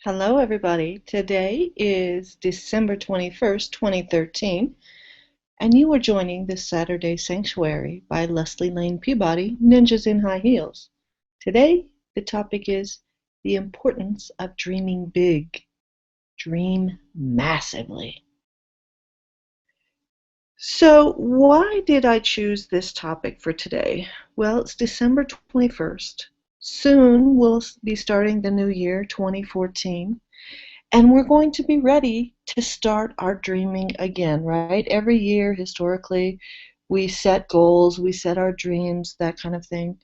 Hello, everybody. Today is December 21st, 2013, and you are joining the Saturday Sanctuary by Leslie Lane Peabody, Ninjas in High Heels. Today, the topic is the importance of dreaming big. Dream massively. So, why did I choose this topic for today? Well, it's December 21st. Soon we'll be starting the new year, 2014. And we're going to be ready to start our dreaming again, right? Every year, historically, we set goals, we set our dreams, that kind of thing.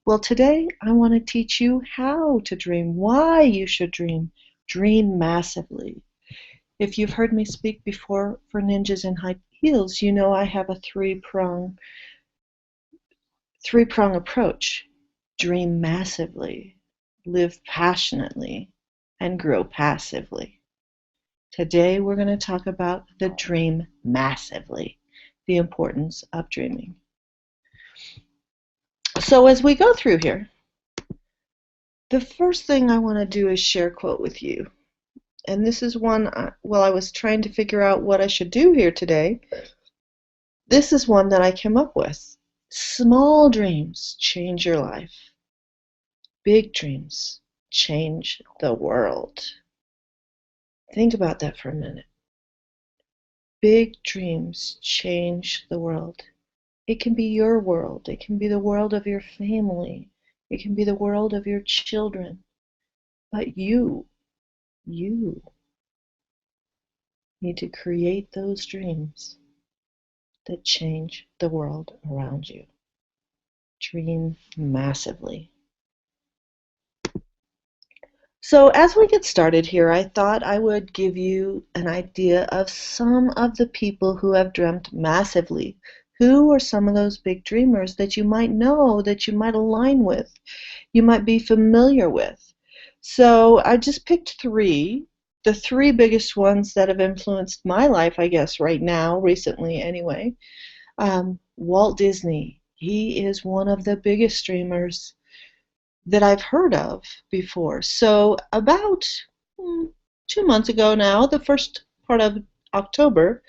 Well, today I want to teach you how to dream, why you should dream. Dream massively. If you've heard me speak before for Ninjas in High Heels, you know I have a three-prong approach. Dream massively, live passionately, and grow passively. Today we're going to talk about the dream massively, the importance of dreaming. So as we go through here, the first thing I want to do is share a quote with you. And this is one, while I was trying to figure out what I should do here today, this is one that I came up with. Small dreams change your life. Big dreams change the world. Think about that for a minute. Big dreams change the world. It can be your world. It can be the world of your family. It can be the world of your children. But you need to create those dreams that change the world around you. Dream massively. So as we get started here, I thought I would give you an idea of some of the people who have dreamt massively. Who are some of those big dreamers that you might know, that you might align with, you might be familiar with? So I just picked three, the three biggest ones that have influenced my life, I guess, right now, recently anyway. Walt Disney, he is one of the biggest dreamers that I've heard of before. So about 2 months ago now, the first part of October,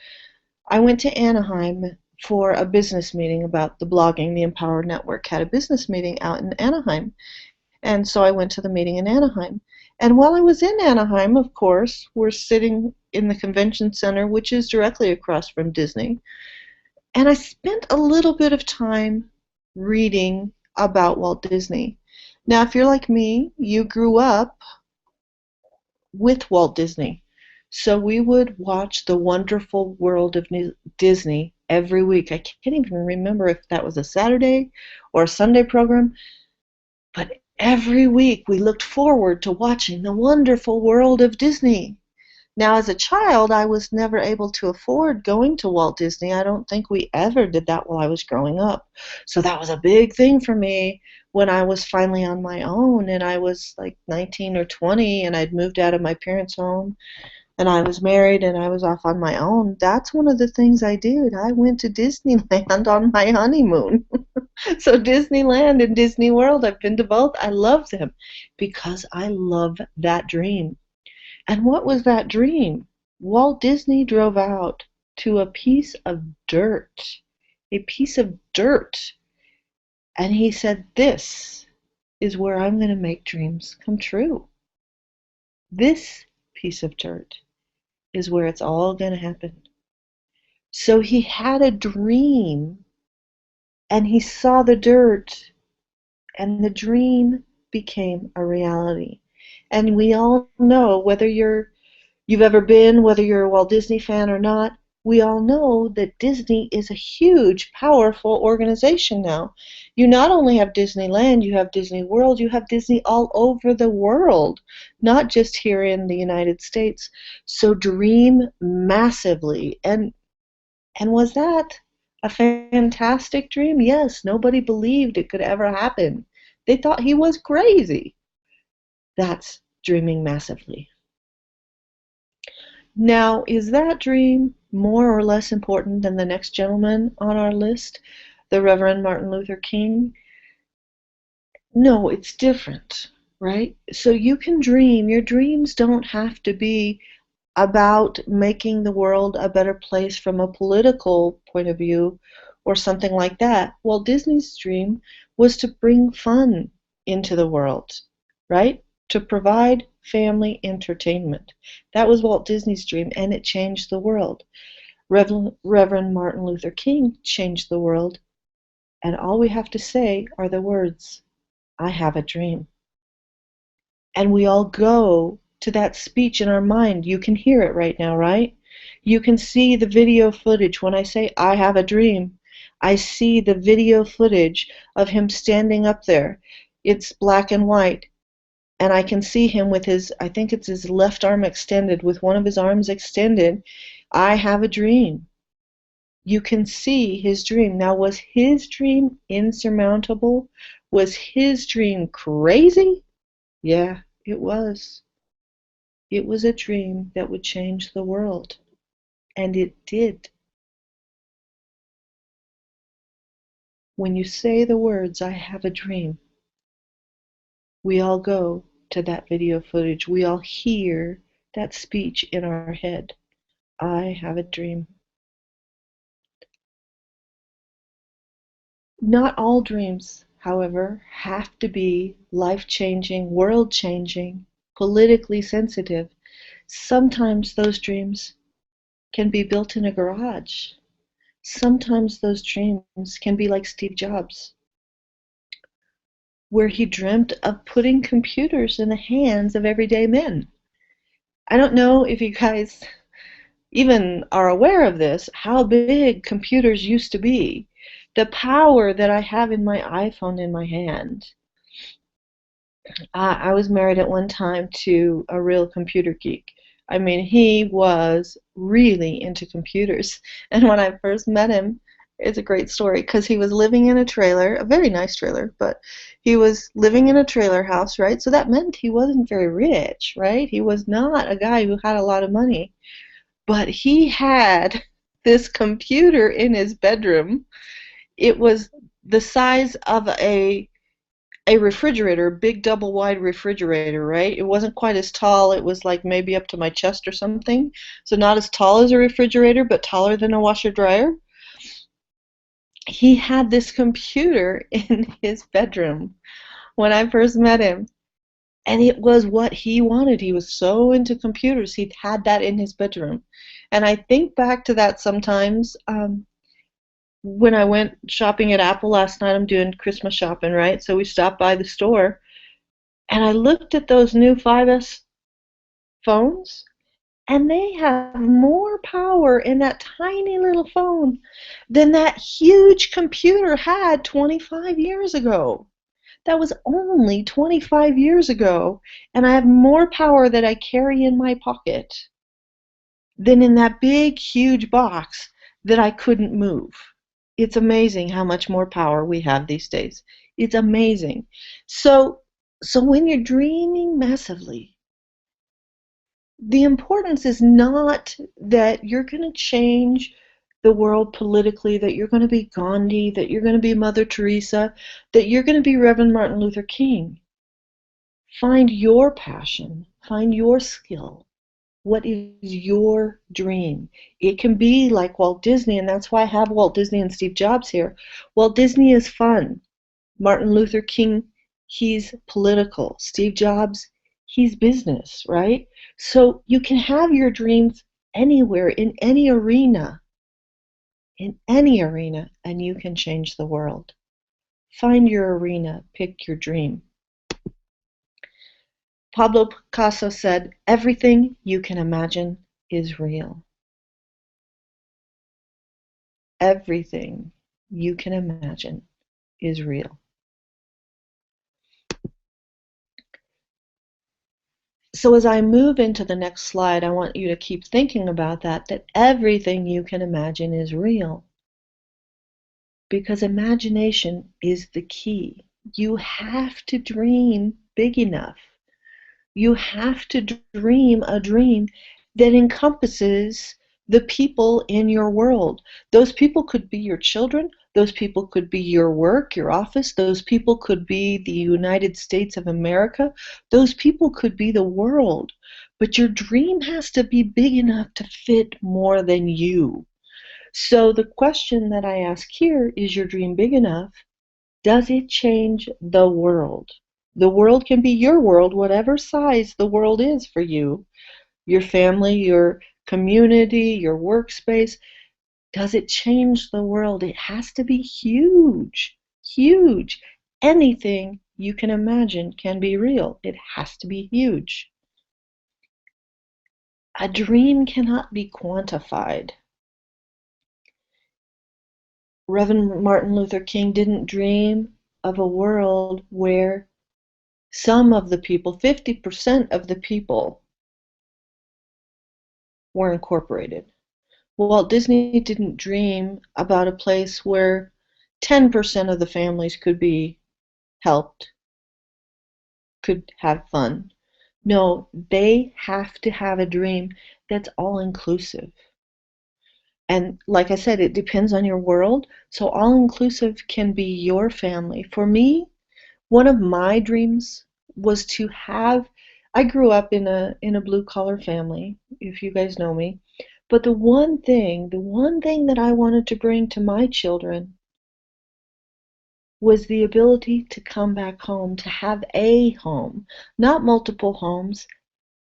I went to Anaheim for a business meeting about the blogging. The Empower Network had a business meeting out in Anaheim. And so I went to the meeting in Anaheim. And while I was in Anaheim, of course, we're sitting in the convention center, which is directly across from Disney. And I spent a little bit of time reading about Walt Disney. Now, if you're like me, you grew up with Walt Disney. So we would watch The Wonderful World of Disney every week. I can't even remember if that was a Saturday or a Sunday program, but every week we looked forward to watching The Wonderful World of Disney. Now, as a child, I was never able to afford going to Walt Disney. I don't think we ever did that while I was growing up. So that was a big thing for me when I was finally on my own, and I was like 19 or 20, and I'd moved out of my parents' home, and I was married, and I was off on my own. That's one of the things I did. I went to Disneyland on my honeymoon. So Disneyland and Disney World, I've been to both. I love them because I love that dream. And what was that dream? Walt Disney drove out to a piece of dirt, and he said, "This is where I'm going to make dreams come true. This piece of dirt is where it's all going to happen." So he had a dream, and he saw the dirt, and the dream became a reality. And we all know, whether you've ever been, whether you're a Walt Disney fan or not, we all know that Disney is a huge, powerful organization now. You not only have Disneyland, you have Disney World, you have Disney all over the world, not just here in the United States. So dream massively. And was that a fantastic dream? Yes, nobody believed it could ever happen. They thought he was crazy. That's dreaming massively. Now, is that dream more or less important than the next gentleman on our list, the Reverend Martin Luther King? No, it's different, right? So you can dream. Your dreams don't have to be about making the world a better place from a political point of view or something like that. Walt Disney's dream was to bring fun into the world, right? To provide family entertainment. That was Walt Disney's dream, and it changed the world. Reverend Martin Luther King changed the world, and all we have to say are the words, I have a dream. And we all go to that speech in our mind. You can hear it right now, right? You can see the video footage. When I say I have a dream, I see the video footage of him standing up there. It's black and white, and I can see him with his, I think it's his left arm extended, with one of his arms extended. I have a dream. You can see his dream. Now, was his dream insurmountable? Was his dream crazy? Yeah, it was. It was a dream that would change the world, and it did. When you say the words, I have a dream, we all go to that video footage. We all hear that speech in our head. I have a dream. Not all dreams, however, have to be life-changing, world-changing, politically sensitive. Sometimes those dreams can be built in a garage. Sometimes those dreams can be like Steve Jobs, where he dreamt of putting computers in the hands of everyday men. I don't know if you guys even are aware of this, how big computers used to be. The power that I have in my iPhone in my hand. I was married at one time to a real computer geek. I mean, he was really into computers. And when I first met him, it's a great story because he was living in a trailer, a very nice trailer, but he was living in a trailer house, right? So that meant he wasn't very rich, right? He was not a guy who had a lot of money, but he had this computer in his bedroom. It was the size of a refrigerator, big double wide refrigerator, right? It wasn't quite as tall. It was like maybe up to my chest or something. So not as tall as a refrigerator, but taller than a washer dryer. He had this computer in his bedroom when I first met him. And it was what he wanted. He was so into computers. He had that in his bedroom. And I think back to that sometimes. When I went shopping at Apple last night, I'm doing Christmas shopping, right? So we stopped by the store, and I looked at those new 5S phones, and they have more power in that tiny little phone than that huge computer had 25 years ago. That was only 25 years ago, and I have more power that I carry in my pocket than in that big, huge box that I couldn't move. It's amazing how much more power we have these days. It's amazing. So when you're dreaming massively, the importance is not that you're going to change the world politically, that you're going to be Gandhi, that you're going to be Mother Teresa, that you're going to be Reverend Martin Luther King. Find your passion, find your skill. What is your dream? It can be like Walt Disney, and that's why I have Walt Disney and Steve Jobs here. Walt Disney is fun. Martin Luther King, he's political. Steve Jobs, he's business, right? So you can have your dreams anywhere, in any arena, and you can change the world. Find your arena, pick your dream. Pablo Picasso said, everything you can imagine is real. Everything you can imagine is real. So as I move into the next slide, I want you to keep thinking about that everything you can imagine is real. Because imagination is the key. You have to dream big enough. You have to dream a dream that encompasses the people in your world. Those people could be your children. Those people could be your work, your office. Those people could be the United States of America. Those people could be the world. But your dream has to be big enough to fit more than you. So the question that I ask here, is your dream big enough? Does it change the world? The world can be your world, whatever size the world is for you, your family, your community, your workspace. Does it change the world? It has to be huge, huge. Anything you can imagine can be real. It has to be huge. A dream cannot be quantified. Reverend Martin Luther King didn't dream of a world where some of the people, 50% of the people, were incorporated. Walt Disney didn't dream about a place where 10% of the families could be helped, could have fun. No, they have to have a dream that's all inclusive. And like I said, it depends on your world. So all inclusive can be your family. For me, one of my dreams was to have, I grew up in a blue collar family, if you guys know me. But the one thing that I wanted to bring to my children was the ability to come back home, to have a home, not multiple homes,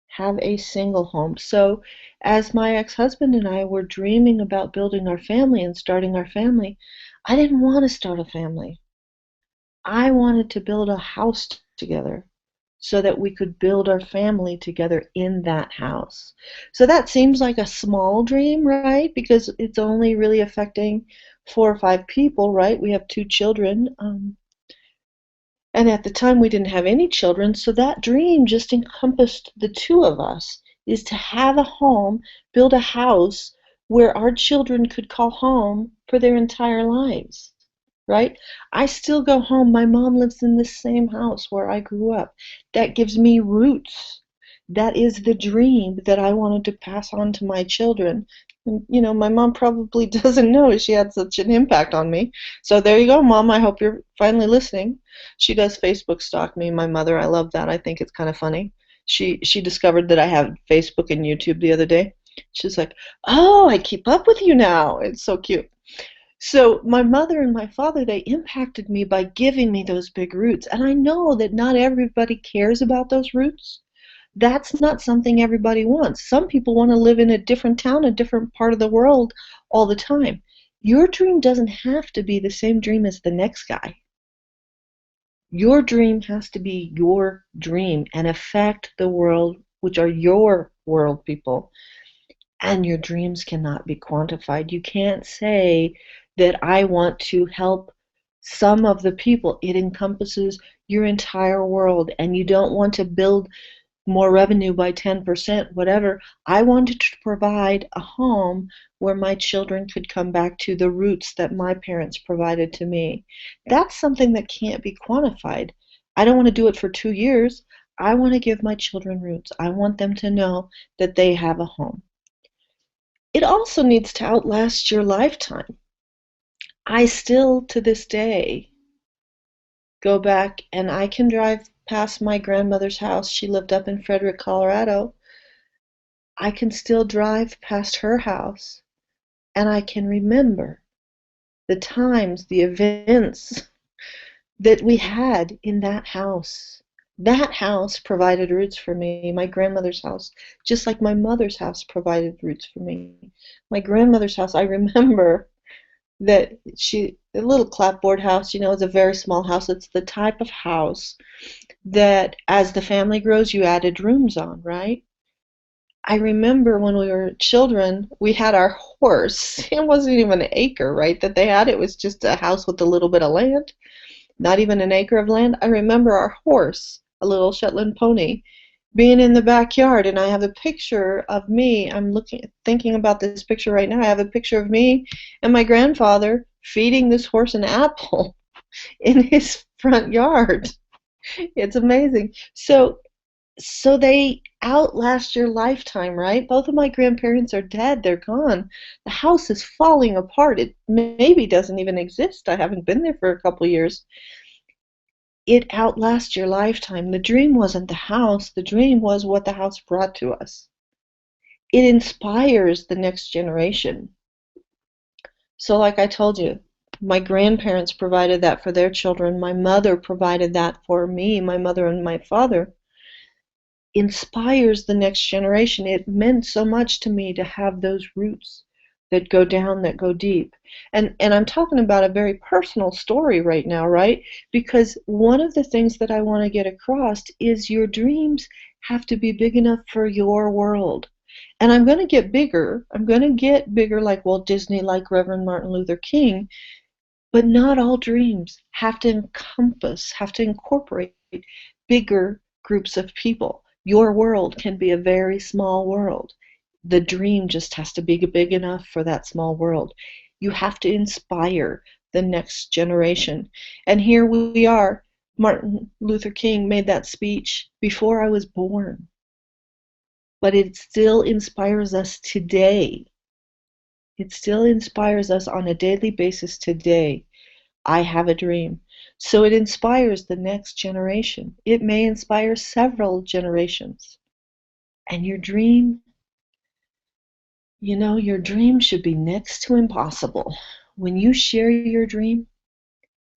have a single home. So as my ex-husband and I were dreaming about building our family and starting our family, I didn't want to start a family. I wanted to build a house together so that we could build our family together in that house. So that seems like a small dream, right? Because it's only really affecting 4 or 5 people, right? We have 2 children. And at the time, we didn't have any children, so that dream just encompassed the two of us, is to have a home, build a house where our children could call home for their entire lives, right? I still go home. My mom lives in the same house where I grew up. That gives me roots. That is the dream that I wanted to pass on to my children. And, my mom probably doesn't know she had such an impact on me. So there you go, Mom. I hope you're finally listening. She does Facebook stalk me, my mother. I love that. I think it's kind of funny. She discovered that I have Facebook and YouTube the other day. She's like, "Oh, I keep up with you now." It's so cute. So my mother and my father, they impacted me by giving me those big roots. And I know that not everybody cares about those roots. That's not something everybody wants. Some people want to live in a different town, a different part of the world all the time. Your dream doesn't have to be the same dream as the next guy. Your dream has to be your dream and affect the world, which are your world people. And your dreams cannot be quantified. You can't say that I want to help some of the people. It encompasses your entire world, and you don't want to build more revenue by 10%, whatever. I wanted to provide a home where my children could come back to the roots that my parents provided to me. That's something that can't be quantified. I don't want to do it for 2 years. I want to give my children roots. I want them to know that they have a home. It also needs to outlast your lifetime. I still, to this day, go back and I can drive past my grandmother's house. She lived up in Frederick, Colorado. I can still drive past her house and I can remember the times, the events that we had in that house. That house provided roots for me, my grandmother's house, just like my mother's house provided roots for me. My grandmother's house, I remember that the little clapboard house, is a very small house. It's the type of house that as the family grows, you added rooms on, right? I remember when we were children, we had our horse. It wasn't even an acre, right, that they had. It was just a house with a little bit of land, not even an acre of land. I remember our horse, a little Shetland pony, being in the backyard, and I have a picture of me. I'm thinking about this picture right now. I have a picture of me and my grandfather feeding this horse an apple in his front yard. It's amazing. So So they outlast your lifetime, right? Both of my grandparents are dead. They're gone. The house is falling apart. It maybe doesn't even exist. I haven't been there for a couple of years. It outlasts your lifetime. The dream wasn't the house. The dream was what the house brought to us. It inspires the next generation. So like I told you, my grandparents provided that for their children. My mother provided that for me, my mother and my father. Inspires the next generation. It meant so much to me to have those roots that go down, that go deep. And I'm talking about a very personal story right now, right? Because one of the things that I want to get across is your dreams have to be big enough for your world. And I'm going to get bigger. I'm going to get bigger like Walt Disney, like Reverend Martin Luther King, but not all dreams have to encompass, have to incorporate bigger groups of people. Your world can be a very small world. The dream just has to be big enough for that small world. You have to inspire the next generation. And here we are. Martin Luther King made that speech before I was born, but it still inspires us today. It still inspires us on a daily basis today. I have a dream. So it inspires the next generation. It may inspire several generations. And your dream should be next to impossible. When you share your dream,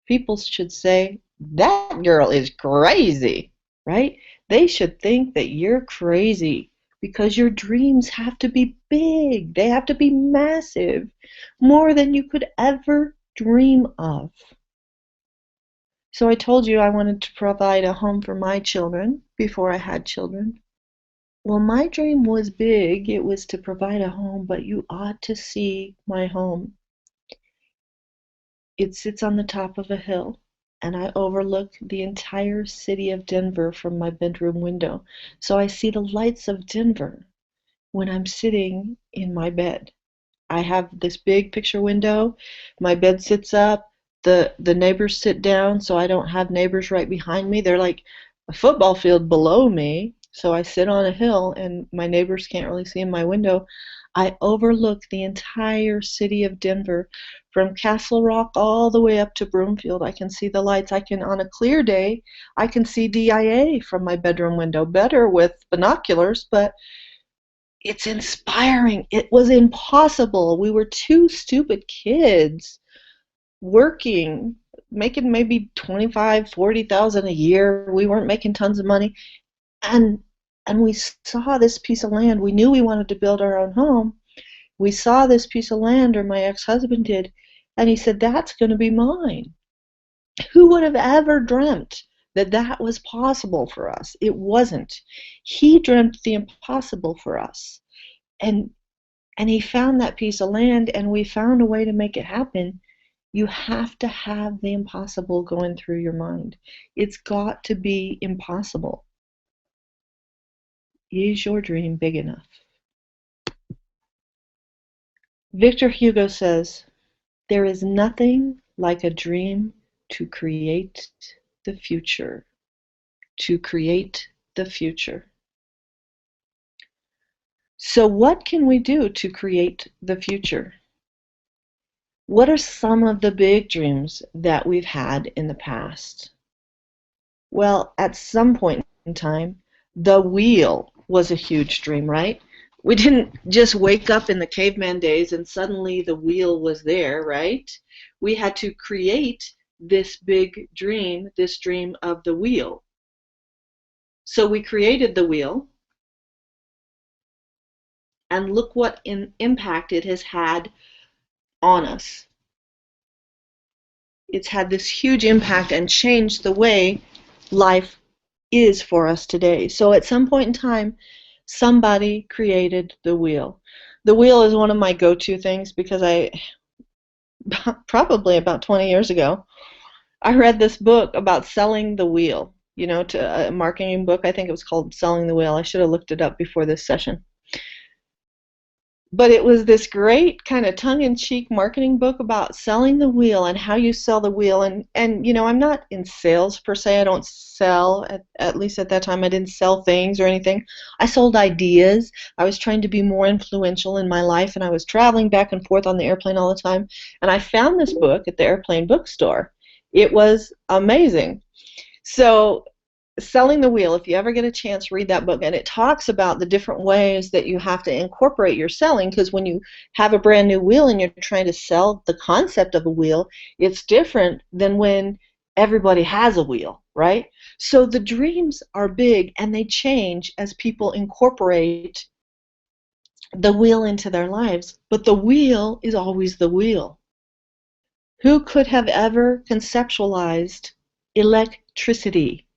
people should say, that girl is crazy, right? They should think that you're crazy because your dreams have to be big. They have to be massive, more than you could ever dream of. So I told you I wanted to provide a home for my children before I had children. Well, my dream was big. It was to provide a home, but you ought to see my home. It sits on the top of a hill, and I overlook the entire city of Denver from my bedroom window. So I see the lights of Denver when I'm sitting in my bed. I have this big picture window. My bed sits up. The neighbors sit down, so I don't have neighbors right behind me. They're like a football field below me. So I sit on a hill, and my neighbors can't really see in my window. I overlook the entire city of Denver, from Castle Rock all the way up to Broomfield. I can see the lights. On a clear day, I can see DIA from my bedroom window, better with binoculars, but it's inspiring. It was impossible. We were two stupid kids working, making maybe 25, 40,000 a year. We weren't making tons of money. And we saw this piece of land. We knew we wanted to build our own home. We saw this piece of land, or my ex-husband did, and he said, that's going to be mine. Who would have ever dreamt that that was possible for us? It wasn't. He dreamt the impossible for us. And he found that piece of land, and we found a way to make it happen. You have to have the impossible going through your mind. It's got to be impossible. Is your dream big enough? Victor Hugo says, there is nothing like a dream to create the future. To create the future. So what can we do to create the future? What are some of the big dreams that we've had in the past? Well, at some point in time, the wheel was a huge dream, right? We didn't just wake up in the caveman days and suddenly the wheel was there, right? We had to create this big dream, this dream of the wheel. So we created the wheel, and look what impact it has had on us. It's had this huge impact and changed the way life is for us today. So at some point in time, somebody created the wheel. The wheel is one of my go-to things because probably about 20 years ago, I read this book about selling the wheel, to a marketing book. I think it was called Selling the Wheel. I should have looked it up before this session. but it was this great kind of tongue-in-cheek marketing book about selling the wheel and how you sell the wheel. And I'm not in sales per se. I don't sell, at least at that time I didn't sell things or anything. I sold ideas. I was trying to be more influential in my life, and I was traveling back and forth on the airplane all the time, and I found this book at the airplane bookstore. It was amazing. So Selling the Wheel, if you ever get a chance, read that book. And it talks about the different ways that you have to incorporate your selling, because when you have a brand new wheel and you're trying to sell the concept of a wheel, it's different than when everybody has a wheel, right? So the dreams are big, and they change as people incorporate the wheel into their lives. But the wheel is always the wheel. Who could have ever conceptualized electricity?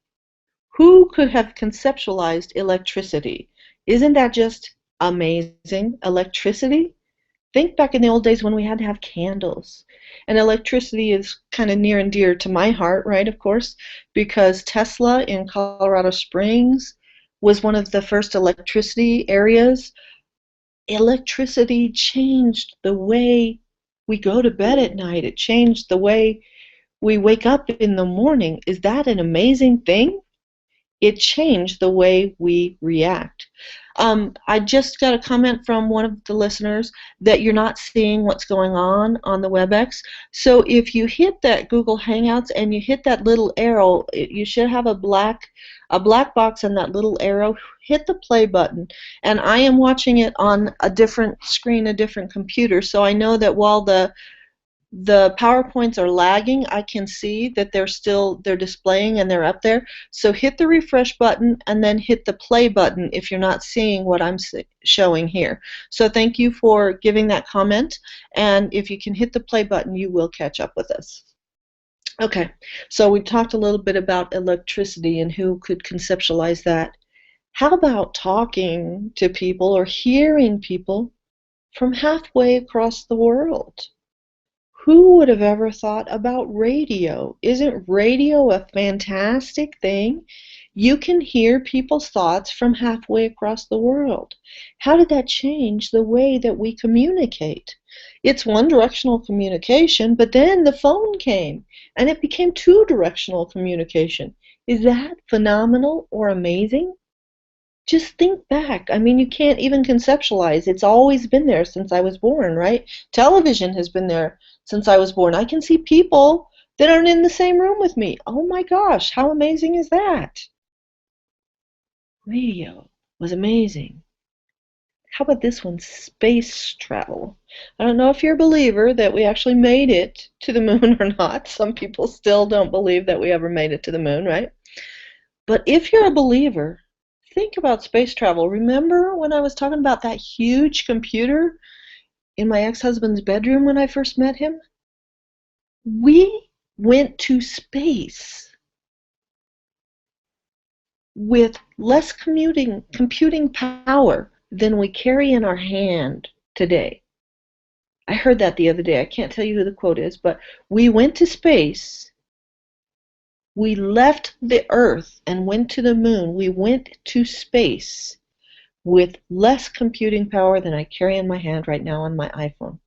Who could have conceptualized electricity? Isn't that just amazing? Electricity? Think back in the old days when we had to have candles. And electricity is kind of near and dear to my heart, right, of course, because Tesla in Colorado Springs was one of the first electricity areas. Electricity changed the way we go to bed at night. It changed the way we wake up in the morning. Is that an amazing thing? It changed the way we react. I just got a comment from one of the listeners that you're not seeing what's going on the WebEx. So if you hit that Google Hangouts and you hit that little arrow, you should have a black box and that little arrow. Hit the play button. And I am watching it on a different screen, a different computer. So I know that while the PowerPoints are lagging, I can see that they're displaying and they're up there. So hit the refresh button and then hit the play button if you're not seeing what I'm showing here. So thank you for giving that comment, and if you can hit the play button, you will catch up with us. Okay, so we talked a little bit about electricity and who could conceptualize that. How about talking to people or hearing people from halfway across the world? Who would have ever thought about radio? Isn't radio a fantastic thing? You can hear people's thoughts from halfway across the world. How did that change the way that we communicate? It's one-directional communication, but then the phone came, and it became two-directional communication. Is that phenomenal or amazing? Just think back. I mean, you can't even conceptualize. It's always been there since I was born, right? Television has been there since I was born. I can see people that aren't in the same room with me. Oh my gosh, how amazing is that? Radio was amazing. How about this one, space travel? I don't know if you're a believer that we actually made it to the moon or not. Some people still don't believe that we ever made it to the moon, right? But if you're a believer, think about space travel. Remember when I was talking about that huge computer in my ex-husband's bedroom when I first met him? We went to space with less computing power than we carry in our hand today. I heard that the other day. I can't tell you who the quote is, but we went to space. We left the Earth and went to the moon. We went to space with less computing power than I carry in my hand right now on my iPhone.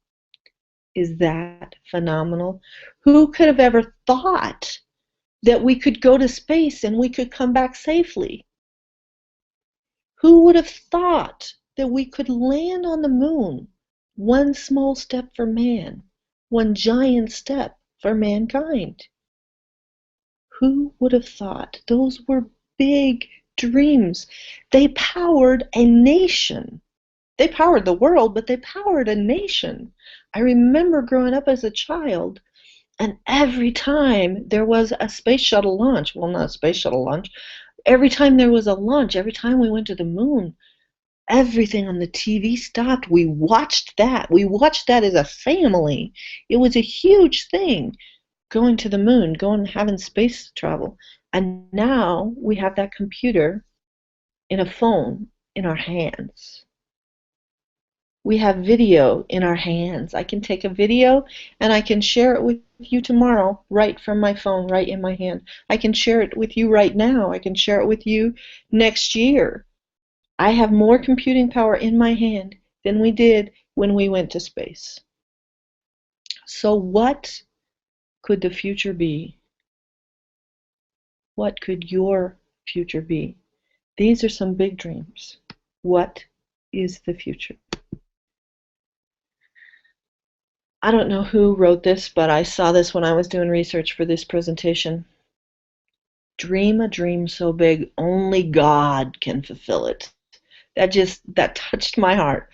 Is that phenomenal? Who could have ever thought that we could go to space and we could come back safely? Who would have thought that we could land on the moon? One small step for man, one giant step for mankind. Who would have thought? Those were big dreams. They powered a nation. They powered the world, but they powered a nation. I remember growing up as a child, and every time there was a space shuttle launch, well, not a space shuttle launch, every time there was a launch, every time we went to the moon, everything on the TV stopped. We watched that. We watched that as a family. It was a huge thing. Going to the moon, having space travel. And now we have that computer in a phone in our hands. We have video in our hands. I can take a video and I can share it with you tomorrow right from my phone, right in my hand. I can share it with you right now. I can share it with you next year. I have more computing power in my hand than we did when we went to space. So what could the future be? What could your future be? These are some big dreams. What is the future? I don't know who wrote this, but I saw this when I was doing research for this presentation. Dream a dream so big only God can fulfill it. That touched my heart.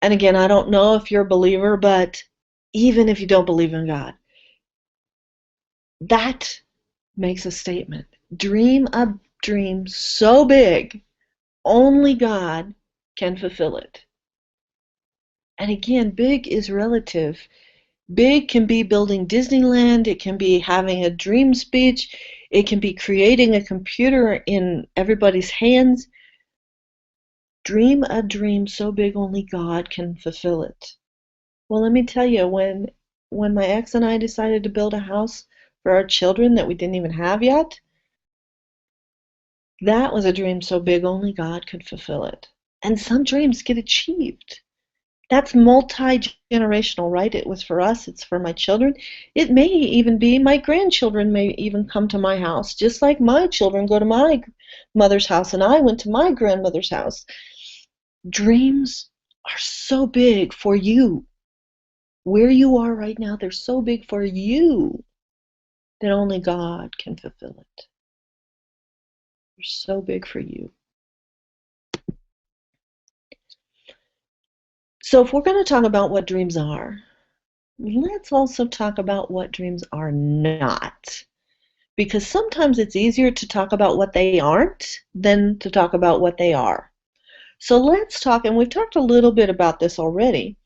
And again, I don't know if you're a believer, but even if you don't believe in God, that makes a statement. Dream a dream so big only God can fulfill it. And again, big is relative. Big can be building Disneyland, it can be having a dream speech, it can be creating a computer in everybody's hands. Dream a dream so big only God can fulfill it. Well, let me tell you, when my ex and I decided to build a house for our children that we didn't even have yet, that was a dream so big only God could fulfill it. And some dreams get achieved. That's multi-generational, right? It was for us, it's for my children. It may even be my grandchildren may even come to my house, just like my children go to my mother's house and I went to my grandmother's house. Dreams are so big for you. Where you are right now, they're so big for you that only God can fulfill it. They're so big for you. So if we're going to talk about what dreams are, let's also talk about what dreams are not. Because sometimes it's easier to talk about what they aren't than to talk about what they are. So let's talk, and we've talked a little bit about this already,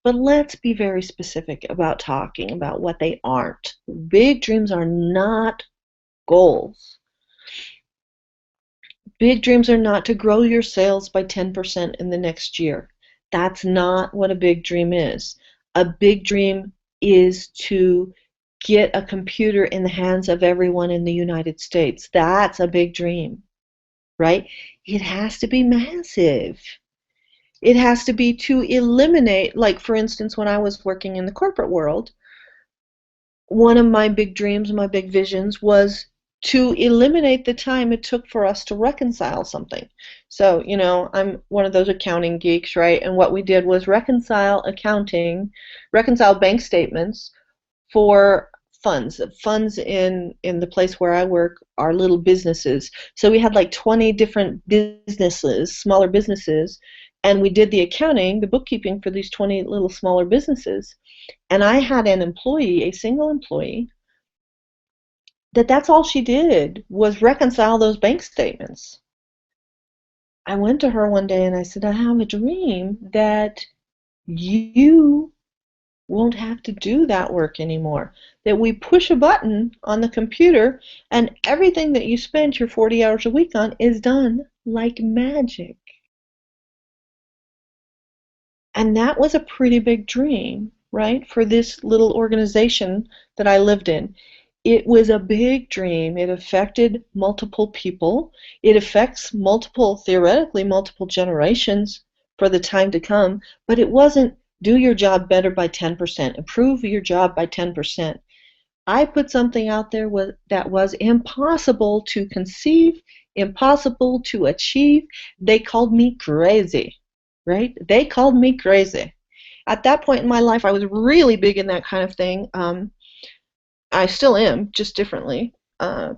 but let's be very specific about talking about what they aren't. Big dreams are not goals. Big dreams are not to grow your sales by 10% in the next year. That's not what a big dream is. A big dream is to get a computer in the hands of everyone in the United States. That's a big dream, right? It has to be massive. It has to be to eliminate, like for instance, when I was working in the corporate world, one of my big dreams, my big visions was to eliminate the time it took for us to reconcile something. So, I'm one of those accounting geeks, right? And what we did was reconcile bank statements for funds in the place where I work are little businesses. So we had like 20 different businesses, smaller businesses, and we did the accounting, the bookkeeping for these 20 little smaller businesses. And I had an employee, a single employee, that's all she did was reconcile those bank statements. I went to her one day and I said, I have a dream that you won't have to do that work anymore. That we push a button on the computer and everything that you spent your 40 hours a week on is done like magic. And that was a pretty big dream, right, for this little organization that I lived in. It was a big dream. It affected multiple people. It affects theoretically multiple generations for the time to come, but it wasn't do your job better by 10%, improve your job by 10%. I put something out there that was impossible to conceive, impossible to achieve. They called me crazy, right? They called me crazy. At that point in my life, I was really big in that kind of thing. I still am, just differently.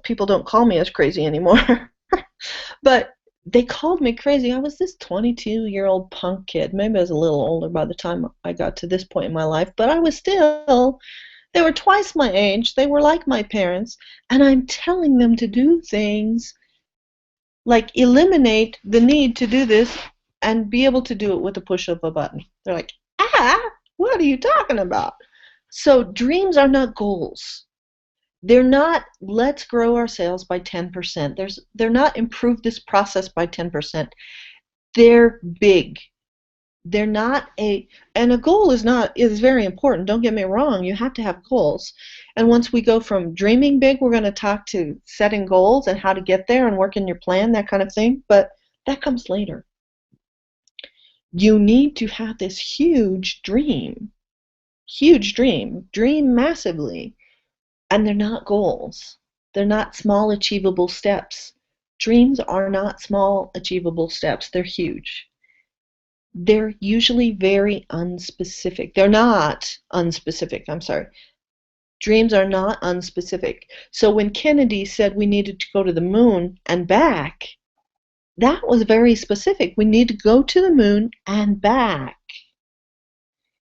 People don't call me as crazy anymore. But they called me crazy. I was this 22-year-old punk kid. Maybe I was a little older by the time I got to this point in my life, but they were twice my age. They were like my parents, and I'm telling them to do things like eliminate the need to do this and be able to do it with a push of a button. They're like, what are you talking about? So dreams are not goals. They're not, let's grow our sales by 10%. They're not improve this process by 10%. They're big. They're not and a goal is very important. Don't get me wrong. You have to have goals. And once we go from dreaming big, we're going to talk to setting goals and how to get there and work in your plan, that kind of thing. But that comes later. You need to have this huge dream massively. And they're not goals. They're not small, achievable steps. Dreams are not small, achievable steps. They're huge. They're usually very unspecific. They're not unspecific, I'm sorry. Dreams are not unspecific. So when Kennedy said we needed to go to the moon and back, that was very specific. We need to go to the moon and back.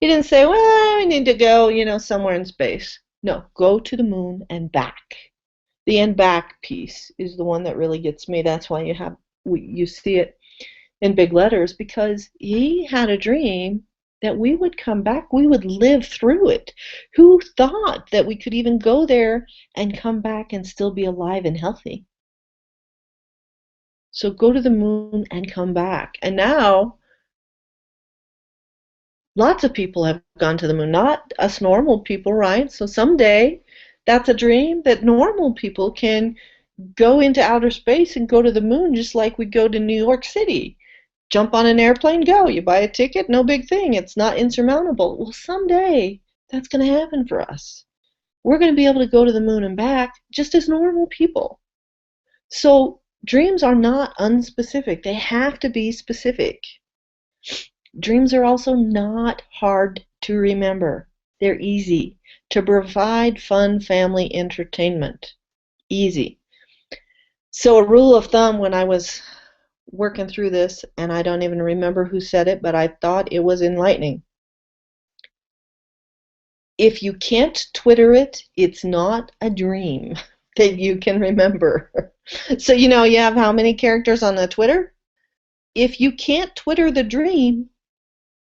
He didn't say, well, we need to go, somewhere in space. No, go to the moon and back. The and back piece is the one that really gets me. That's why you see it in big letters, because he had a dream that we would come back, we would live through it. Who thought that we could even go there and come back and still be alive and healthy? So go to the moon and come back. And now lots of people have gone to the moon, not us normal people, right? So someday that's a dream that normal people can go into outer space and go to the moon just like we go to New York City. Jump on an airplane, go. You buy a ticket, no big thing. It's not insurmountable. Well, someday that's going to happen for us. We're going to be able to go to the moon and back just as normal people. So dreams are not unspecific. They have to be specific. Dreams are also not hard to remember. They're easy to provide fun family entertainment. Easy. So a rule of thumb when I was working through this, and I don't even remember who said it, but I thought it was enlightening. If you can't Twitter it, it's not a dream that you can remember. So you have how many characters on the Twitter? If you can't Twitter the dream,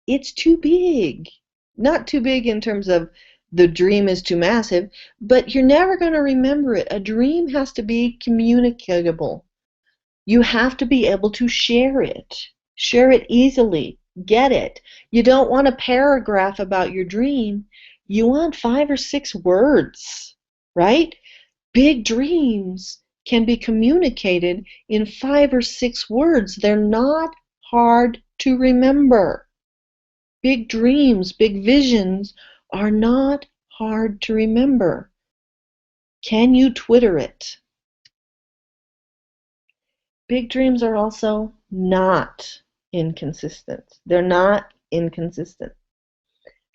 it's too big. Not too big in terms of the dream is too massive, but you're never going to remember it. A dream has to be communicable. You have to be able to share it easily, get it. You don't want a paragraph about your dream. You want 5 or 6 words, right? Big dreams can be communicated in 5 or 6 words. They're not hard to remember. Big dreams, big visions are not hard to remember. Can you Twitter it? Big dreams are also not inconsistent. They're not inconsistent.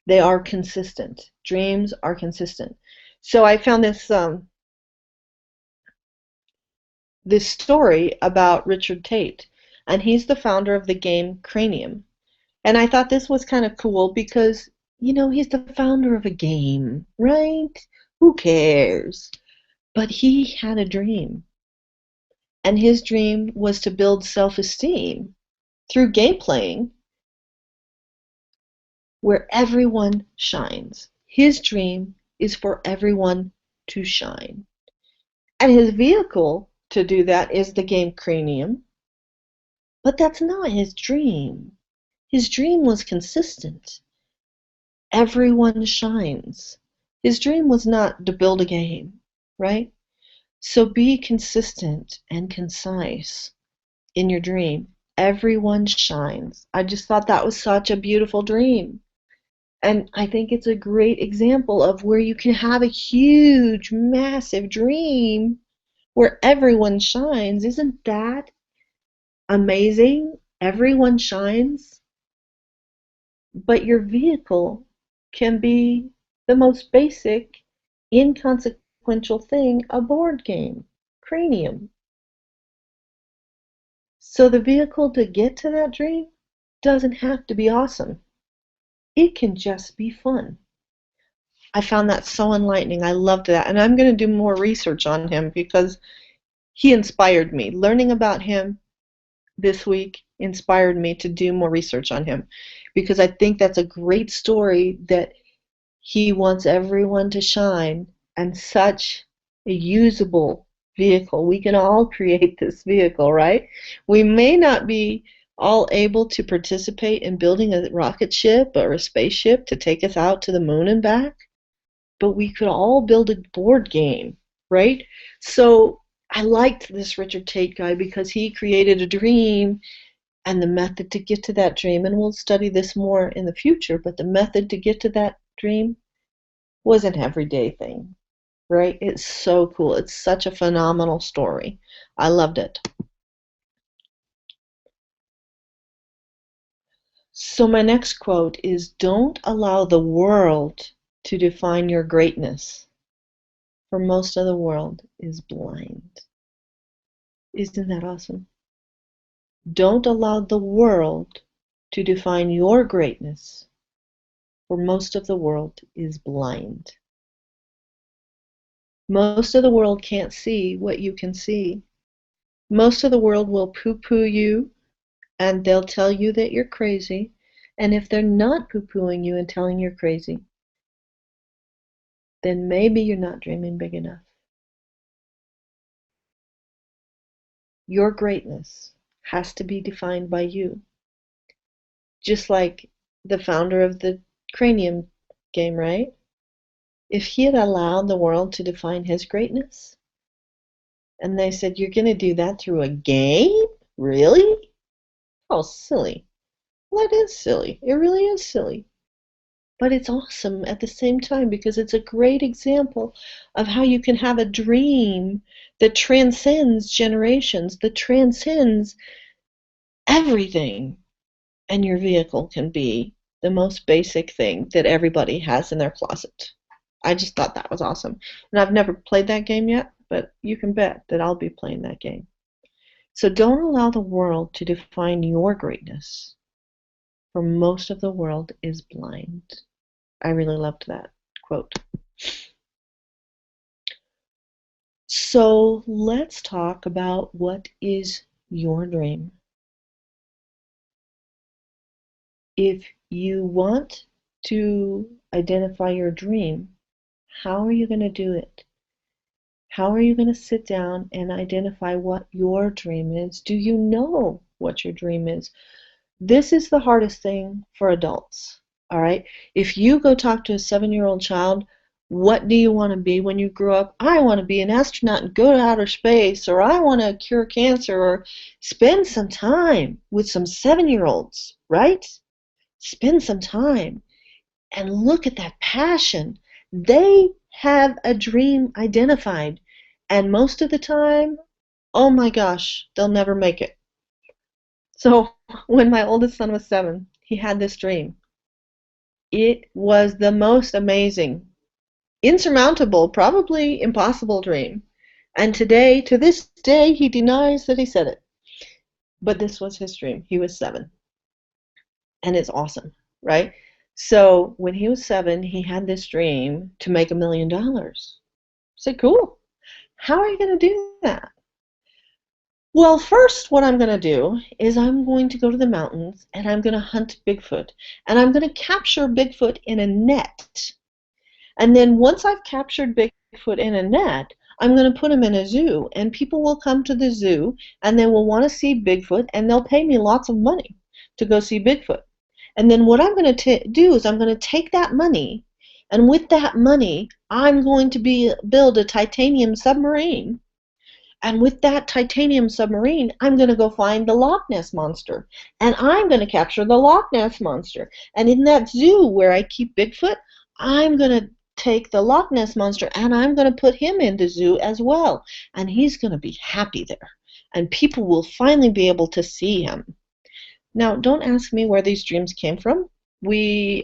They are consistent. Dreams are consistent. So I found this story about Richard Tate, and he's the founder of the game Cranium. And I thought this was kind of cool because, he's the founder of a game, right? Who cares? But he had a dream. And his dream was to build self-esteem through game playing where everyone shines. His dream is for everyone to shine. And his vehicle to do that is the game Cranium. But that's not his dream. His dream was consistent. Everyone shines. His dream was not to build a game, right? So be consistent and concise in your dream. Everyone shines. I just thought that was such a beautiful dream. And I think it's a great example of where you can have a huge, massive dream where everyone shines. Isn't that amazing? Everyone shines. But your vehicle can be the most basic, inconsequential thing, a board game, Cranium. So the vehicle to get to that dream doesn't have to be awesome. It can just be fun. I found that so enlightening. I loved that. And I'm going to do more research on him because he inspired me. Learning about him this week inspired me to do more research on him because I think that's a great story that he wants everyone to shine, and such a usable vehicle. We can all create this vehicle, right? We may not be all able to participate in building a rocket ship or a spaceship to take us out to the moon and back, but we could all build a board game, right? So I liked this Richard Tate guy because he created a dream And the method to get to that dream, and we'll study this more in the future, but the method to get to that dream was an everyday thing, right? It's so cool. It's such a phenomenal story. I loved it. So my next quote is, don't allow the world to define your greatness, for most of the world is blind. Isn't that awesome? Don't allow the world to define your greatness, for most of the world is blind. Most of the world can't see what you can see. Most of the world will poo-poo you, and they'll tell you that you're crazy. And if they're not poo-pooing you and telling you're crazy, then maybe you're not dreaming big enough. Your greatness has to be defined by you. Just like the founder of the cranium game, right? If he had allowed the world to define his greatness, and they said, you're going to do that through a game? Really? Oh, silly. Well, that is silly. It really is silly. But it's awesome at the same time because it's a great example of how you can have a dream that transcends generations, that transcends everything. And your vehicle can be the most basic thing that everybody has in their closet. I just thought that was awesome. And I've never played that game yet, but you can bet that I'll be playing that game. So don't allow the world to define your greatness, for most of the world is blind. I really loved that quote. So let's talk about what is your dream. If you want to identify your dream, how are you going to do it? How are you going to sit down and identify what your dream is? Do you know what your dream is? This is the hardest thing for adults, all right? If you go talk to a 7-year-old child, what do you want to be when you grow up? I want to be an astronaut and go to outer space, or I want to cure cancer, or spend some time with some 7-year-olds, right? Spend some time and look at that passion. They have a dream identified, and most of the time, oh my gosh, they'll never make it. So when my oldest son was 7, he had this dream. It was the most amazing, insurmountable, probably impossible dream. And today, to this day, he denies that he said it. But this was his dream. He was 7. And it's awesome, right? So when he was 7, he had this dream to make $1 million. I said, cool. How are you going to do that? Well, first, what I'm going to do is I'm going to go to the mountains and I'm going to hunt Bigfoot. And I'm going to capture Bigfoot in a net. And then once I've captured Bigfoot in a net, I'm going to put him in a zoo. And people will come to the zoo and they will want to see Bigfoot and they'll pay me lots of money to go see Bigfoot. And then what I'm going to do is I'm going to take that money, and with that money, I'm going to build a titanium submarine. And with that titanium submarine, I'm going to go find the Loch Ness Monster. And I'm going to capture the Loch Ness Monster. And in that zoo where I keep Bigfoot, I'm going to take the Loch Ness Monster and I'm going to put him in the zoo as well. And he's going to be happy there. And people will finally be able to see him. Now, don't ask me where these dreams came from.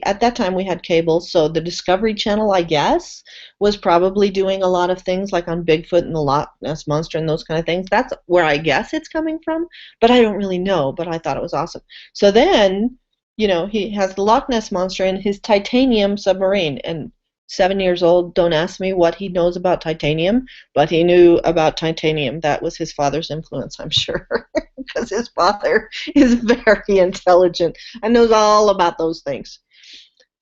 At that time, we had cable, so the Discovery Channel, I guess, was probably doing a lot of things like on Bigfoot and the Loch Ness Monster and those kind of things. That's where I guess it's coming from, but I don't really know, but I thought it was awesome. So then, he has the Loch Ness Monster in his titanium submarine, and 7 years old, don't ask me what he knows about titanium, but he knew about titanium. That was his father's influence, I'm sure, because his father is very intelligent and knows all about those things.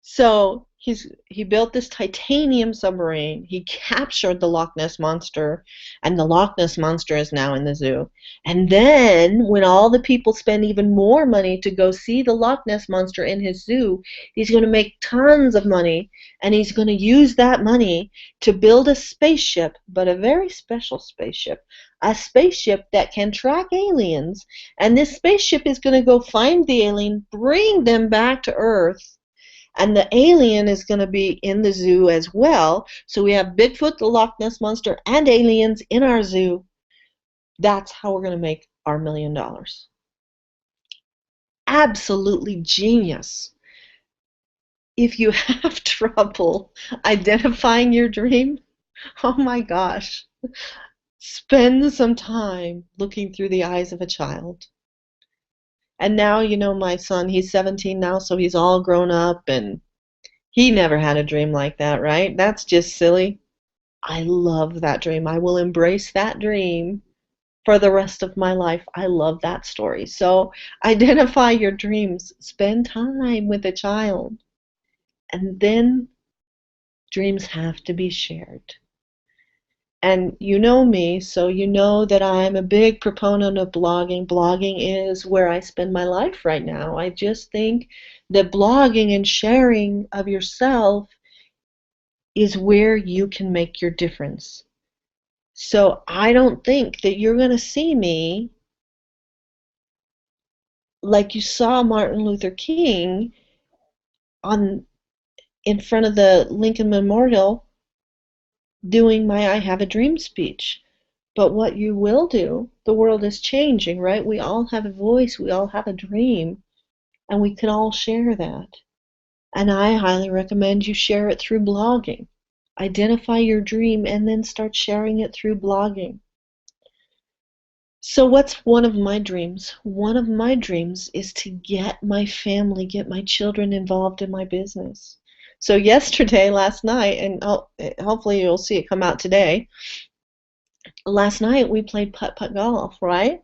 So he built this titanium submarine. He captured the Loch Ness Monster, and the Loch Ness Monster is now in the zoo. And then, when all the people spend even more money to go see the Loch Ness Monster in his zoo, he's going to make tons of money, and he's going to use that money to build a spaceship, but a very special spaceship. A spaceship that can track aliens, and this spaceship is going to go find the alien, bring them back to Earth, and the alien is going to be in the zoo as well. So we have Bigfoot, the Loch Ness Monster, and aliens in our zoo. That's how we're going to make our $1 million. Absolutely genius. If you have trouble identifying your dream, oh my gosh, spend some time looking through the eyes of a child. And now, my son, he's 17 now, so he's all grown up, and he never had a dream like that, right? That's just silly. I love that dream. I will embrace that dream for the rest of my life. I love that story. So identify your dreams. Spend time with a child. And then dreams have to be shared. And you know me, so you know that I'm a big proponent of blogging. Blogging is where I spend my life right now. I just think that blogging and sharing of yourself is where you can make your difference. So I don't think that you're going to see me like you saw Martin Luther King in front of the Lincoln Memorial doing my I Have a Dream speech. But what you will do, the world is changing, right? We all have a voice, we all have a dream, and we can all share that. And I highly recommend you share it through blogging. Identify your dream and then start sharing it through blogging. So what's one of my dreams? One of my dreams is to get my family, get my children involved in my business. So last night, and hopefully you'll see it come out today, last night we played putt-putt golf, right?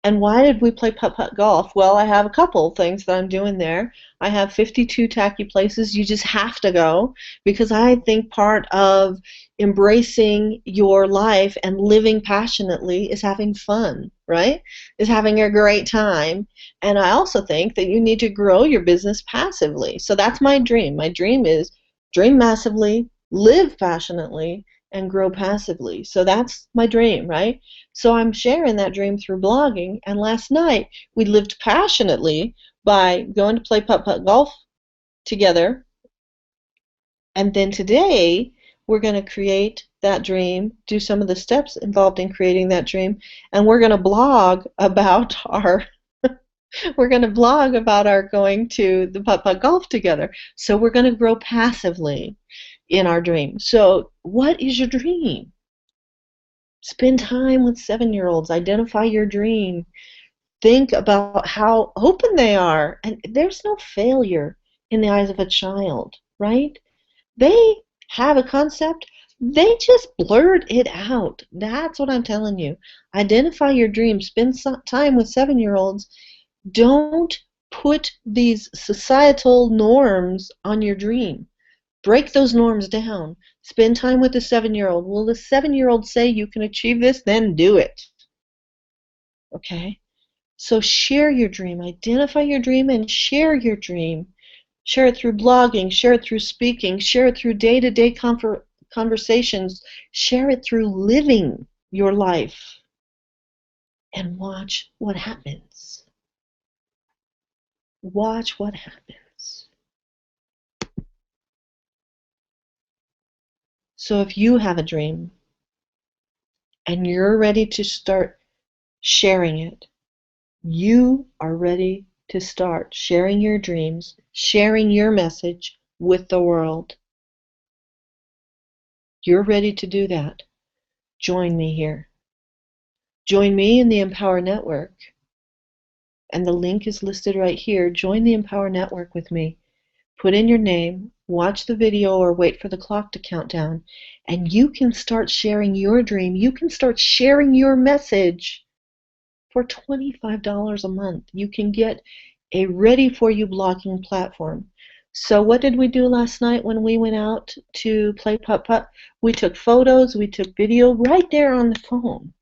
And why did we play putt-putt golf? Well, I have a couple things that I'm doing there. I have 52 tacky places you just have to go, because I think part of embracing your life and living passionately is having fun, right? Is having a great time. And I also think that you need to grow your business passively. So that's my dream. My dream is dream massively, live passionately, and grow passively. So that's my dream, right? So I'm sharing that dream through blogging. And last night we lived passionately by going to play putt-putt golf together. And then today we're going to create that dream, do some of the steps involved in creating that dream, and we're going to blog about our going to the putt-putt golf together. So we're going to grow passively in our dream. So what is your dream? Spend time with 7-year-olds. Identify your dream. Think about how open they are. And there's no failure in the eyes of a child, right? They have a concept. They just blurt it out. That's what I'm telling you. Identify your dream. Spend some time with 7-year-olds. Don't put these societal norms on your dream. Break those norms down. Spend time with the 7-year-old. Will the 7-year-old say you can achieve this? Then do it. Okay? So share your dream. Identify your dream and share your dream. Share it through blogging. Share it through speaking. Share it through day-to-day conversations. Share it through living your life. And watch what happens. Watch what happens. So if you have a dream and you're ready to start sharing it, you are ready to start sharing your dreams, sharing your message with the world. You're ready to do that. Join me here. Join me in the Empower Network. And the link is listed right here. Join the Empower Network with me. Put in your name, watch the video, or wait for the clock to count down, and you can start sharing your dream. You can start sharing your message for $25 a month. You can get a ready-for-you blogging platform. So what did we do last night when we went out to play putt-putt? We took photos, we took video right there on the phone.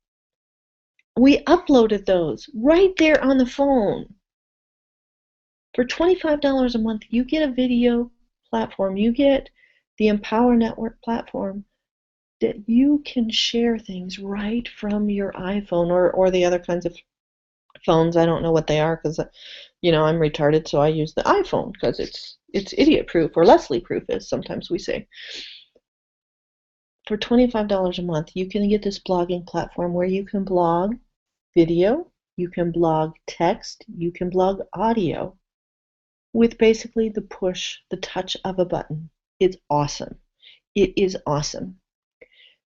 We uploaded those right there on the phone. For $25 a month, you get a video platform. You get the Empower Network platform that you can share things right from your iPhone or the other kinds of phones. I don't know what they are because, I'm retarded, so I use the iPhone because it's idiot-proof, or Leslie-proof, as sometimes we say. For $25 a month, you can get this blogging platform where you can blog video, you can blog text, you can blog audio with basically the touch of a button. It's awesome. It is awesome.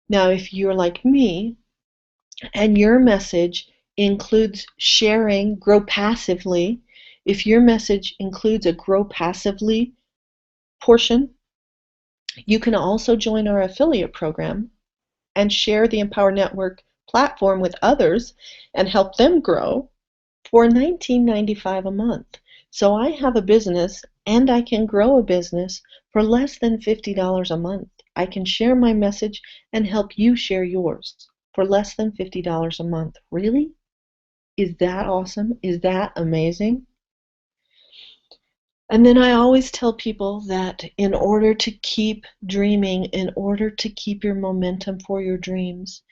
Now, if you're like me and your message includes sharing, grow passively, if your message includes a grow passively portion, you can also join our affiliate program and share the Empower Network platform with others and help them grow for $19.95 a month. So I have a business and I can grow a business for less than $50 a month. I can share my message and help you share yours for less than $50 a month. Really? Is that awesome? Is that amazing? And then I always tell people that in order to keep dreaming, in order to keep your momentum for your dreams,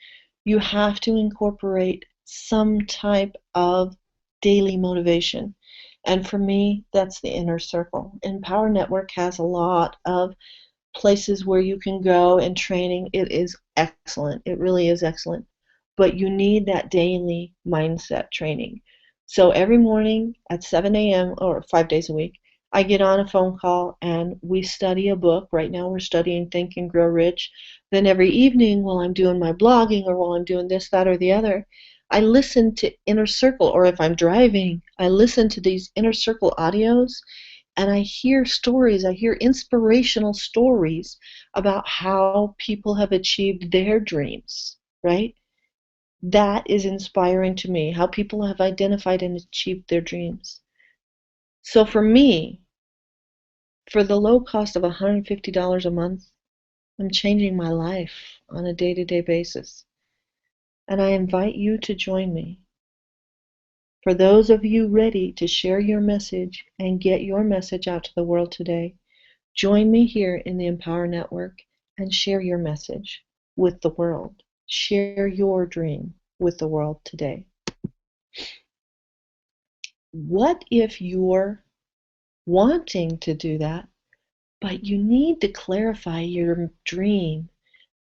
you have to incorporate some type of daily motivation. And for me, that's the inner circle. Empower Network has a lot of places where you can go and training. It is excellent. It really is excellent. But you need that daily mindset training. So every morning at 7 a.m. or 5 days a week, I get on a phone call and we study a book. Right now we're studying Think and Grow Rich. Then every evening while I'm doing my blogging or while I'm doing this, that, or the other, I listen to Inner Circle, or if I'm driving, I listen to these Inner Circle audios and I hear stories, I hear inspirational stories about how people have achieved their dreams, right? That is inspiring to me, how people have identified and achieved their dreams. So for me, for the low cost of $150 a month, I'm changing my life on a day-to-day basis. And I invite you to join me. For those of you ready to share your message and get your message out to the world today, join me here in the Empower Network and share your message with the world. Share your dream with the world today. What if you're wanting to do that, but you need to clarify your dream?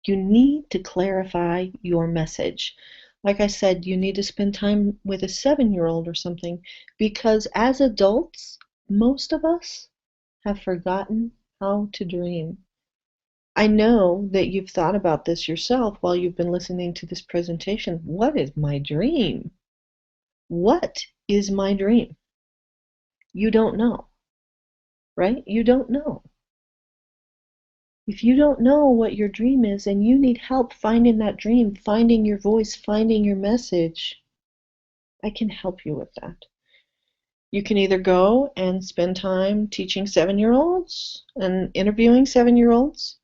You need to clarify your message. Like I said, you need to spend time with a 7-year-old or something, because as adults, most of us have forgotten how to dream. I know that you've thought about this yourself while you've been listening to this presentation. What is my dream? What is my dream? You don't know, right? You don't know. If you don't know what your dream is and you need help finding that dream, finding your voice, finding your message, I can help you with that. You can either go and spend time teaching 7-year-olds and interviewing 7-year-olds,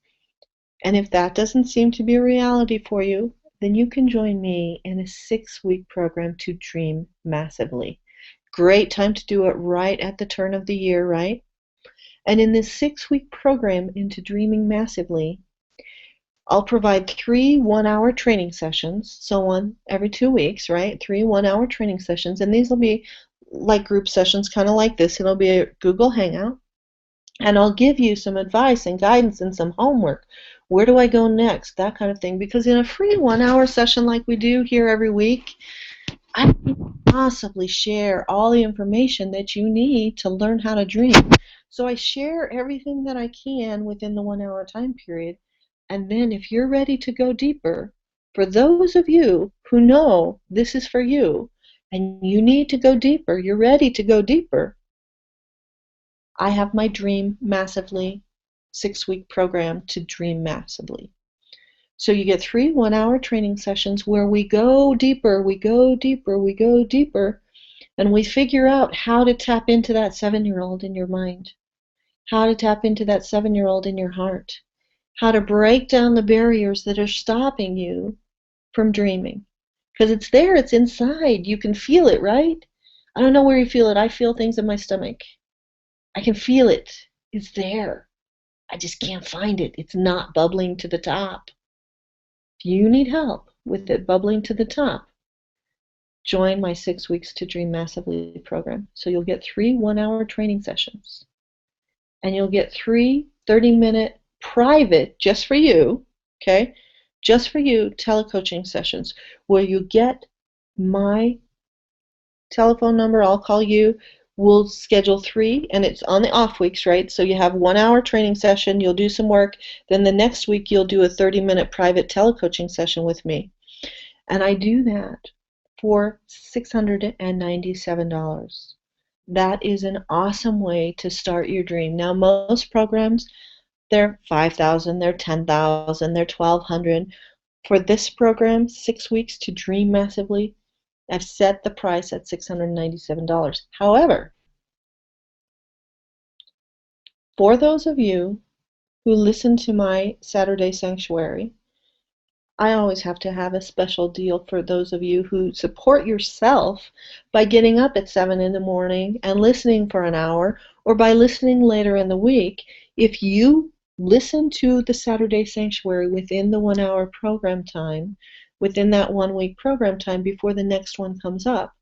and if that doesn't seem to be a reality for you, then you can join me in a 6-week program to dream massively. Great time to do it right at the turn of the year, right? And in this 6-week program into dreaming massively, I'll provide 3 one-hour training sessions, so one every 2 weeks, right? 3 one-hour training sessions, and these will be like group sessions, kind of like this. It'll be a Google Hangout, and I'll give you some advice and guidance and some homework. Where do I go next? That kind of thing. Because in a free 1-hour session like we do here every week, I can possibly share all the information that you need to learn how to dream. So I share everything that I can within the 1-hour time period. And then if you're ready to go deeper, for those of you who know this is for you and you need to go deeper, you're ready to go deeper, I have my Dream Massively 6-week program to dream massively. So you get 3 one-hour training sessions where we go deeper, we go deeper, we go deeper, and we figure out how to tap into that 7-year-old in your mind. how to tap into that 7-year-old in your heart, how to break down the barriers that are stopping you from dreaming. Because it's there, it's inside. You can feel it, right? I don't know where you feel it. I feel things in my stomach. I can feel it. It's there. I just can't find it. It's not bubbling to the top. If you need help with it bubbling to the top, join my 6 Weeks to Dream Massively program. So you'll get 3 one-hour training sessions. And you'll get 3 30-minute private, just for you, okay? Just for you, telecoaching sessions where you get my telephone number. I'll call you. We'll schedule 3, and it's on the off weeks, right? So you have 1-hour training session. You'll do some work. Then the next week, you'll do a 30-minute private telecoaching session with me. And I do that for $697. That is an awesome way to start your dream. Now, most programs, they're $5,000, they're $10,000, they're $1,200. For this program, 6 Weeks to Dream Massively, I've set the price at $697. However, for those of you who listen to my Saturday Sanctuary, I always have to have a special deal for those of you who support yourself by getting up at 7 in the morning and listening for an hour, or by listening later in the week. If you listen to the Saturday Sanctuary within the 1-hour program time, within that 1-week program time before the next one comes up,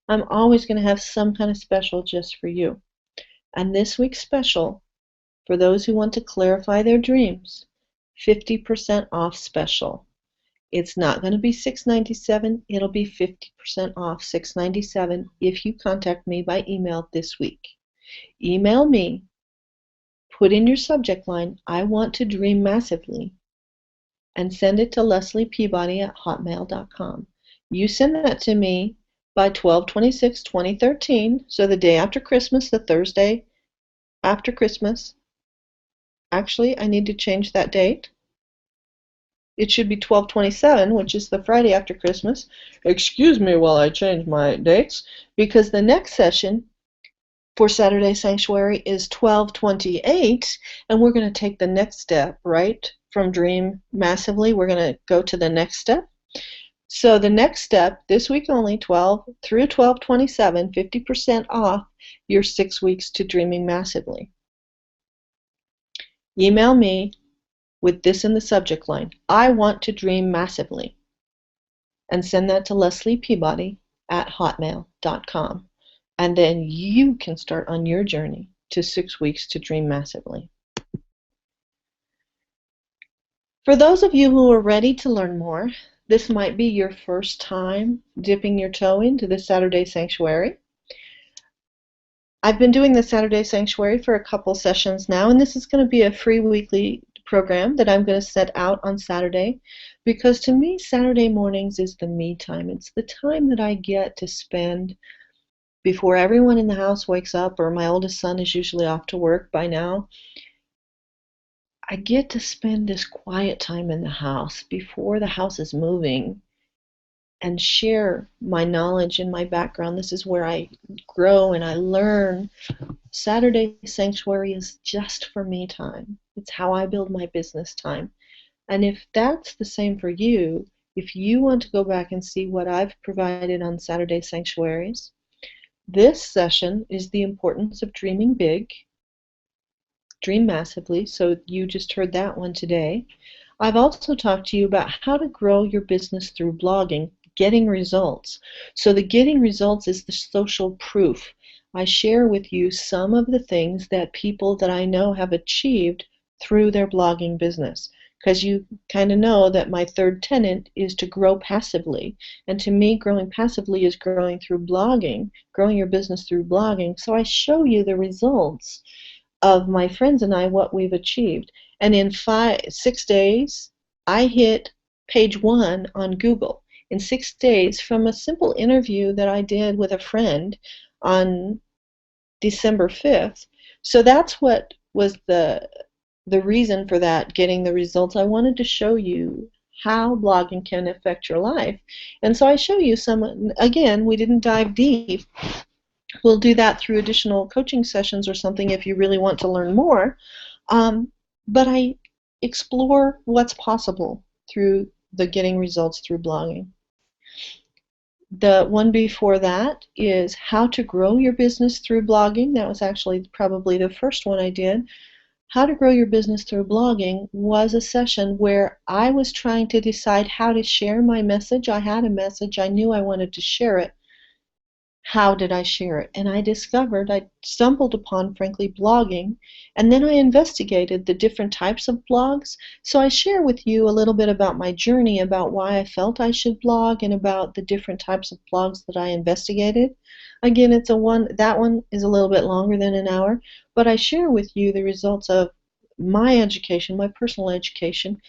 I'm always going to have some kind of special just for you. And this week's special, for those who want to clarify their dreams, 50% off special. It's not going to be $697. It'll be 50% off $697 if you contact me by email this week. Email me, put in your subject line, I want to dream massively, and send it to lesliepeabody@hotmail.com. You send that to me by 12/26/2013, so the day after Christmas, the Thursday after Christmas. Actually, I need to change that date. It should be 12/27, which is the Friday after Christmas. Excuse me while I change my dates, because the next session for Saturday Sanctuary is 12/28, and we're going to take the next step, right? From Dream Massively, we're going to go to the next step. So the next step, this week only, 12 through 12/27, 50% off your 6 Weeks to Dreaming Massively. Email me with this in the subject line, I want to dream massively, and send that to lesliepeabody@hotmail.com. And then you can start on your journey to 6 Weeks to Dream Massively. For those of you who are ready to learn more, this might be your first time dipping your toe into the Saturday Sanctuary. I've been doing the Saturday Sanctuary for a couple sessions now, and this is going to be a free weekly program that I'm going to set out on Saturday, because to me Saturday mornings is the me time. It's the time that I get to spend before everyone in the house wakes up, or my oldest son is usually off to work by now. I get to spend this quiet time in the house before the house is moving and share my knowledge and my background. This is where I grow and I learn. Saturday Sanctuary is just for me time. It's how I build my business time. And if that's the same for you, if you want to go back and see what I've provided on Saturday Sanctuaries, this session is the importance of dreaming big, dream massively. So you just heard that one today. I've also talked to you about how to grow your business through blogging, getting results. So the getting results is the social proof. I share with you some of the things that people that I know have achieved through their blogging business, because you kind of know that my third tenet is to grow passively. And to me, growing passively is growing through blogging, growing your business through blogging. So I show you the results of my friends and I, what we've achieved. And in 6 days, I hit page 1 on Google. In 6 days, from a simple interview that I did with a friend on December 5th. So that's what was the reason for that, getting the results. I wanted to show you how blogging can affect your life. And so I show you some, again, we didn't dive deep We'll do that through additional coaching sessions or something if you really want to learn more. But I explore what's possible through the getting results through blogging. The one before that is how to grow your business through blogging. That was actually probably the first one I did. How to grow your business through blogging was a session where I was trying to decide how to share my message. I had a message. I knew I wanted to share it. How did I share it? And I stumbled upon, frankly, blogging, and then I investigated the different types of blogs. So I share with you a little bit about my journey, about why I felt I should blog, and about the different types of blogs that I investigated. Again, that one is a little bit longer than an hour, but I share with you the results of my education, my personal education,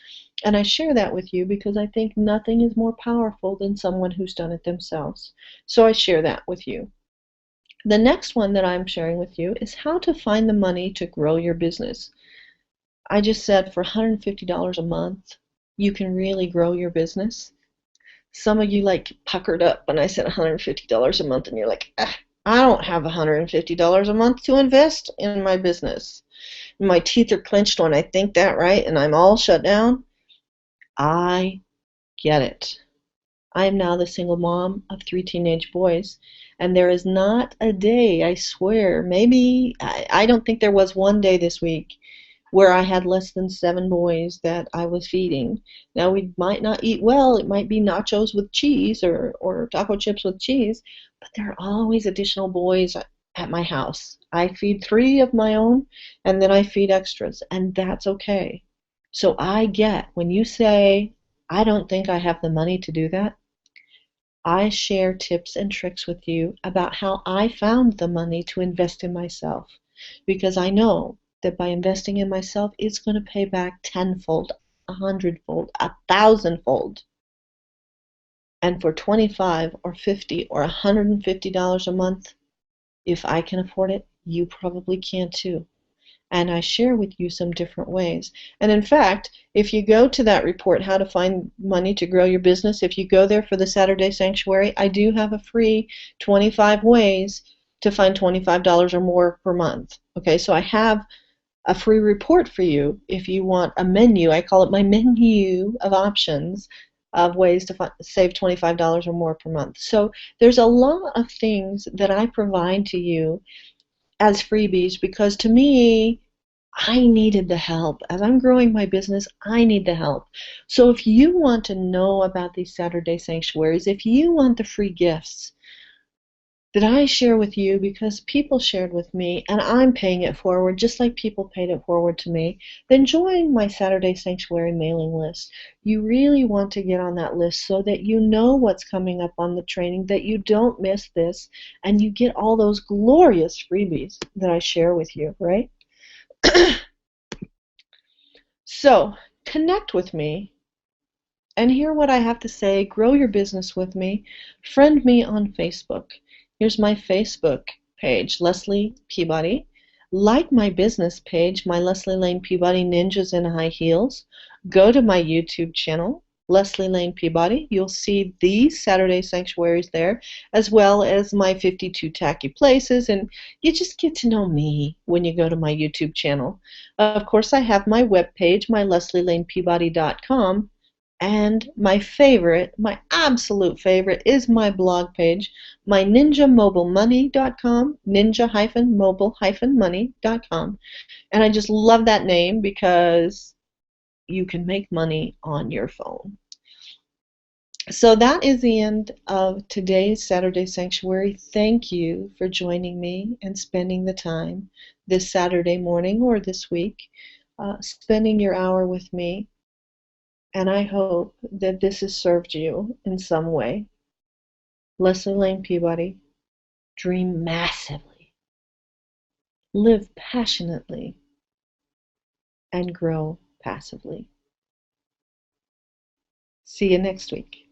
and I share that with you because I think nothing is more powerful than someone who's done it themselves. So I share that with you. The next one that I'm sharing with you is how to find the money to grow your business. I just said for $150 a month, you can really grow your business. Some of you like puckered up when I said $150 a month, and you're like, I don't have $150 a month to invest in my business. My teeth are clenched when I think that, right? And I'm all shut down. I get it. I am now the single mom of 3 teenage boys, and there is not a day, I swear, maybe, I don't think there was one day this week where I had less than 7 boys that I was feeding. Now, we might not eat well. It might be nachos with cheese or taco chips with cheese, but there are always additional boys at my house. I feed 3 of my own, and then I feed extras, and that's okay. So I get when you say, I don't think I have the money to do that, I share tips and tricks with you about how I found the money to invest in myself. Because I know that by investing in myself, it's going to pay back tenfold, 100-fold, 1,000-fold. And for 25 or 50 or $150 a month, if I can afford it, you probably can too. And I share with you some different ways. And in fact, if you go to that report, How to Find Money to Grow Your Business, if you go there for the Saturday Sanctuary, I do have a free 25 ways to find $25 or more per month. Okay, so I have a free report for you if you want a menu. I call it my menu of options of ways to save $25 or more per month. So there's a lot of things that I provide to you as freebies because to me, I needed the help. As I'm growing my business, I need the help. So if you want to know about these Saturday sanctuaries, if you want the free gifts that I share with you because people shared with me and I'm paying it forward just like people paid it forward to me, then join my Saturday Sanctuary mailing list. You really want to get on that list so that you know what's coming up on the training, that you don't miss this, and you get all those glorious freebies that I share with you, right? So, connect with me and hear what I have to say. Grow your business with me. Friend me on Facebook. Here's my Facebook page, Leslie Peabody. Like my business page, my Leslie Lane Peabody Ninjas in High Heels. Go to my YouTube channel, Leslie Lane Peabody. You'll see these Saturday sanctuaries there, as well as my 52 tacky places, and you just get to know me when you go to my YouTube channel. Of course, I have my webpage, my LeslieLanePeabody.com, and my favorite, my absolute favorite, is my blog page, my ninjamobilemoney.com, ninja-mobile-money.com. And I just love that name because you can make money on your phone. So that is the end of today's Saturday Sanctuary. Thank you for joining me and spending the time this Saturday morning or this week, spending your hour with me. And I hope that this has served you in some way. Leslie Lane Peabody, dream massively, live passionately, and grow passively. See you next week.